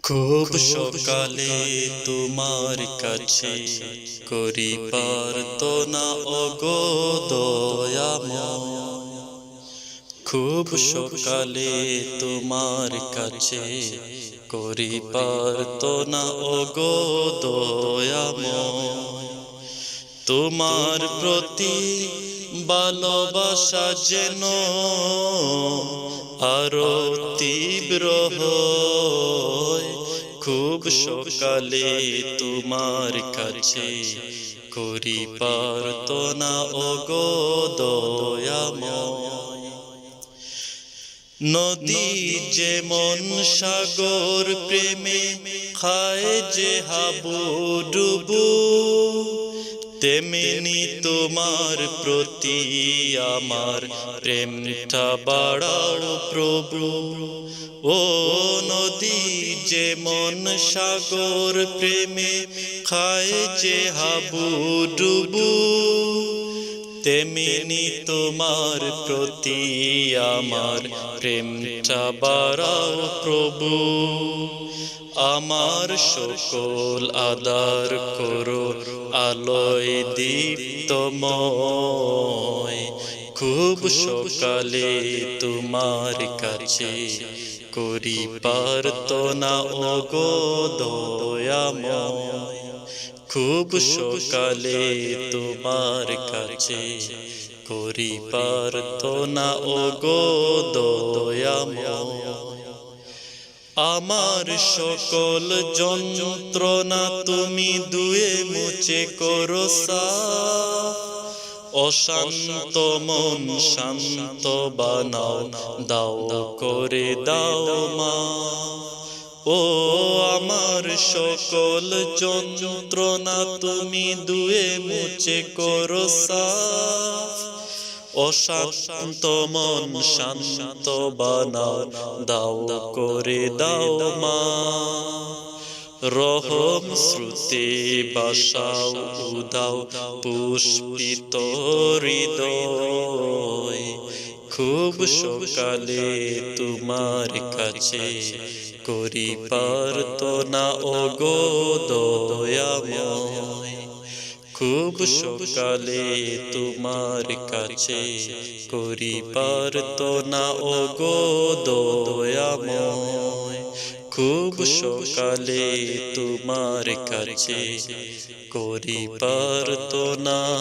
খুব সকালে তোমার কাছে করি প্রার্থনা ওগো দয়াময়। খুব সকালে তোমার কাছে করি প্রার্থনা ওগো দয়াময়। তোমার প্রতি ভালোবাসা যেন আরো তীব্র হয়। খুব সকালে তোমার কাছে করি প্রার্থনা ওগো দয়াময়। নদী যেমন সাগর প্রেমে খায় যে হাবুডুবু, তেমনি তোমার প্রতি আমার প্রেমটা বাড়াও প্রভু। ও নদী যেমন সাগর প্রেমে খায় যে হাবুডুবু, তেমনি তোমার প্রতি আমার প্রেমটা বাড়াও প্রভু। আমার সকল আদার করো আলোয় দীপ্তময়। খুব সকালে তোমার কাছে করি প্রার্থনা ওগো দয়াময়। খুব সকালে তোমার কাছে করি প্রার্থনা ওগো দয়াময়। আমার সকল যন্ত্রণা তুমি ধুয়ে মুছে করো সাফ। অশান্ত মন শান্ত বানাও, দাও করে দাও মা। ও আমার সকল যন্ত্রণা তুমি ধুয়ে মুছে করো সাফ। অশান্ত মন শান্ত বানাও, দাও করে দাও মা। রহম শ্রুতি বাসাও উদাও পুষ্পিত হৃদয়। খুব সকালে তোমার কাছে করি প্রার্থনা ওগো দয়াময়। খুব সকালে তোমার কাছে করি প্রার্থনা ওগো দয়াময়। খুব সকালে তোমার কাছে করি প্রার্থনা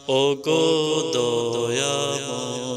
ওগো দয়াময়।